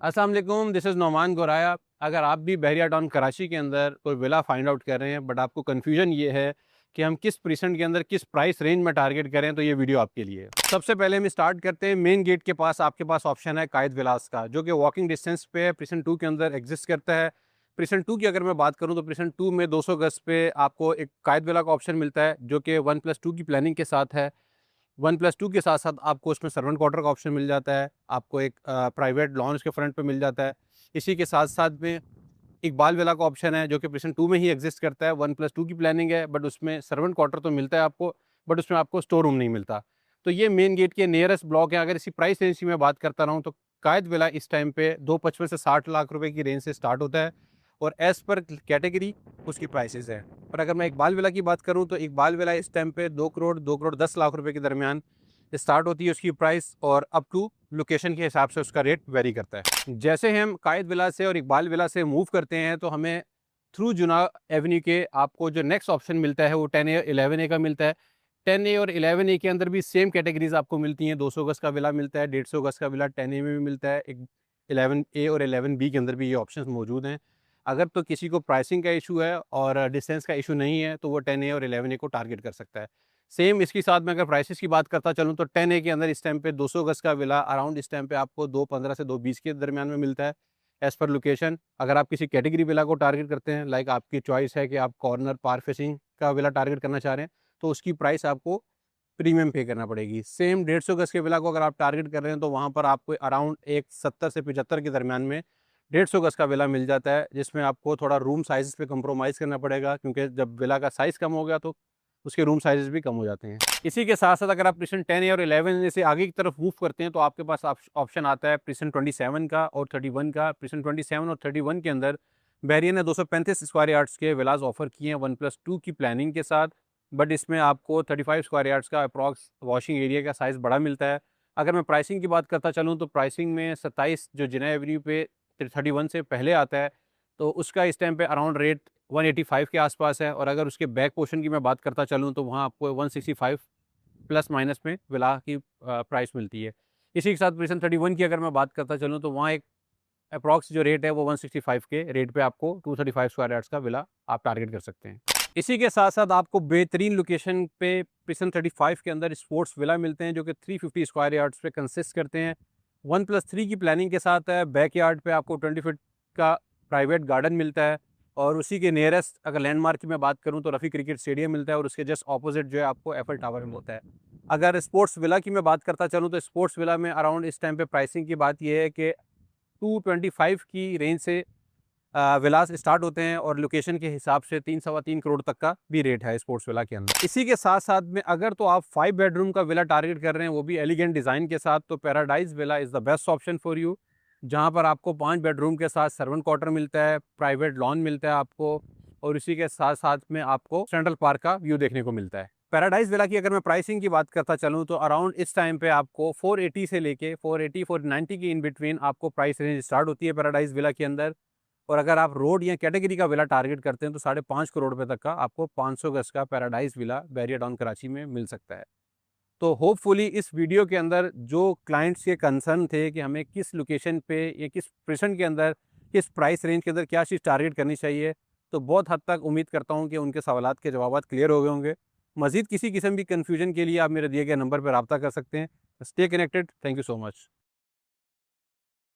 अस्सलाम वालेकुम, this is Noman Goraya. अगर आप भी बहरिया टाउन कराची के अंदर कोई विला फाइंड आउट कर रहे हैं बट आपको कन्फ्यूजन ये है कि हम किस परसेंट के अंदर किस प्राइस रेंज में टारगेट करें, तो ये वीडियो आपके लिए है। सबसे पहले हम स्टार्ट करते हैं मेन गेट के पास। आपके पास ऑप्शन है कायद विलास का, जो कि वॉकिंग डिस्टेंस पे प्रीसेंट 2 के अंदर एग्जिस्ट करता है। प्रीसेंट 2 की अगर मैं बात करूँ तो प्रीसेंट 2 में 200 गज पे आपको एक कायद विला का ऑप्शन मिलता है, जो कि 1+2 की प्लानिंग के साथ है। 1+2 के साथ साथ आपको उसमें सर्वेंट क्वार्टर का ऑप्शन मिल जाता है, आपको एक प्राइवेट लॉन उसके फ्रंट पे मिल जाता है। इसी के साथ साथ में इकबाल विला का ऑप्शन है, जो कि प्रीसेंट 2 में ही एग्जिस्ट करता है। 1+2 की प्लानिंग है, बट उसमें सर्वेंट क्वार्टर तो मिलता है आपको, बट उसमें आपको स्टोर रूम नहीं मिलता। तो ये मेन गेट के नियरेस्ट ब्लॉक है। अगर इसी प्राइस रेंज की मैं बात करता रहूँ तो कायद विला इस टाइम पे 2.55 से 60 लाख रुपए की रेंज से स्टार्ट होता है, और एज़ पर कैटेगरी उसकी प्राइसेस है। और अगर मैं इकबाल विला की बात करूँ तो इकबाल विला इस टाइम पे 2 करोड़ 10 लाख रुपए के दरमियान स्टार्ट होती है उसकी प्राइस, और अप टू लोकेशन के हिसाब से उसका रेट वेरी करता है। जैसे हम कायद विला से और इकबाल विला से मूव करते हैं तो हमें थ्रू जुना एवेन्यू के आपको जो नेक्स्ट ऑप्शन मिलता है वो 10A और 11A का मिलता है। 10A और 11A के अंदर भी सेम कैटेगरीज आपको मिलती हैं। 200 गज का विला मिलता है, 150 गज का विला 10A में भी मिलता है। एक 11A और 11B के अंदर भी ये ऑप्शंस मौजूद हैं। अगर तो किसी को प्राइसिंग का इशू है और डिस्टेंस का इशू नहीं है तो वो 10A और 11A को टारगेट कर सकता है। सेम इसके साथ में अगर प्राइसेस की बात करता चलूँ तो 10A के अंदर इस टाइम पे 200 गज का विला अराउंड इस टाइम पे आपको 215 से 220 के दरमियान में मिलता है, एज़ पर लोकेशन। अगर आप किसी कैटेगरी विला को टारगेट करते हैं, लाइक आपकी चॉइस है कि आप कॉर्नर पार फेसिंग का विला टारगेट करना चाह रहे हैं, तो उसकी प्राइस आपको प्रीमियम पे करना पड़ेगी। सेम 150 गज के विला को अगर आप टारगेट कर रहे हैं तो वहाँ पर आपको अराउंड एक 70 से 75 के दरमियान में 150 गज का विला मिल जाता है, जिसमें आपको थोड़ा रूम साइज़ पे कंप्रोमाइज़ करना पड़ेगा, क्योंकि जब विला का साइज़ कम हो गया तो उसके रूम साइज़ भी कम हो जाते हैं। इसी के साथ-साथ अगर आप प्रीसेंट 10A और 11A से आगे की तरफ मूव करते हैं तो आपके पास ऑप्शन आता है प्रीसेंट 27 का और 31 का। प्रीसेंट 27 और 31 के अंदर बेरिया ने 235 स्क्वायर यार्ड्स के विलास ऑफ़र किए हैं 1+2 की प्लानिंग के साथ, बट इसमें आपको 35 स्क्वायर यार्ड्स का अप्रॉक्स वॉशिंग एरिया का साइज़ बड़ा मिलता है। अगर मैं प्राइसिंग की बात करता चलूँ तो प्राइसिंग में 27 जो जिना एवेन्यू पे 31 से पहले आता है, तो उसका इस टाइम पे अराउंड रेट 185 के आसपास है, और अगर उसके बैक पोर्शन की मैं बात करता चलूँ तो वहाँ आपको 165 प्लस माइनस में विला की प्राइस मिलती है। इसी के साथ प्रीसेंट 31 की अगर मैं बात करता चलूँ तो वहाँ एक अप्रॉक्स जो रेट है वो 165 के रेट पे आपको 235 स्क्वायर यार्ड्स का विला आप टारगेट कर सकते हैं। इसी के साथ-साथ आपको बेहतरीन लोकेशन पे प्रिज़न 35 के अंदर स्पोर्ट्स विला मिलते हैं, जो कि 350 स्क्वायर यार्ड्स पे कंसिस्ट करते हैं। 1+3 की प्लानिंग के साथ है। बैकयार्ड पे आपको 20 फीट का प्राइवेट गार्डन मिलता है, और उसी के नियरेस्ट अगर लैंडमार्क की मैं बात करूँ तो रफ़ी क्रिकेट स्टेडियम मिलता है, और उसके जस्ट ऑपोज़िट जो है आपको एफिल टावर मिलता है। अगर स्पोर्ट्स विला की मैं बात करता चलूँ तो स्पोर्ट्स विला में अराउंड इस टाइम पे प्राइसिंग की बात ये है कि 225 की रेंज से विलास स्टार्ट होते हैं, और लोकेशन के हिसाब से 3 सवा 3 करोड़ तक का भी रेट है स्पोर्ट्स विला के अंदर। इसी के साथ-साथ में अगर तो आप 5 बेडरूम का विला टारगेट कर रहे हैं, वो भी एलिगेंट डिज़ाइन के साथ, तो paradise villa is the best option for you. जहाँ पर आपको 5 बेडरूम के साथ सर्वेंट क्वार्टर मिलता है, प्राइवेट लॉन मिलता है आपको, और इसी के साथ-साथ में आपको सेंट्रल पार्क का व्यू देखने को मिलता है। पैराडाइज़ विला की अगर मैं प्राइसिंग की बात करता चलूँ तो अराउंड इस टाइम पे आपको 480 से लेके 490 के इन बिटवीन आपको प्राइस रेंज स्टार्ट होती है पैराडाइज़ विला के अंदर। और अगर आप रोड या कैटेगरी का विला टारगेट करते हैं तो 5.5 करोड़ रुपए तक का आपको 500 गज का paradise villa Bahria town Karachi में मिल सकता है। तो होपफुली इस वीडियो के अंदर जो क्लाइंट्स के कंसर्न थे कि हमें किस लोकेशन पे या किस प्रेज़ेंट के अंदर, किस प्राइस रेंज के अंदर क्या चीज़ टारगेट करनी चाहिए, तो बहुत हद तक उम्मीद करता हूँ कि उनके सवालात के जवाबात क्लियर हो गए होंगे। मज़ीद किसी किस्म की कन्फ्यूजन के लिए आप मेरे दिए गए नंबर पर राब्ता कर सकते हैं। Stay connected. Thank you so much.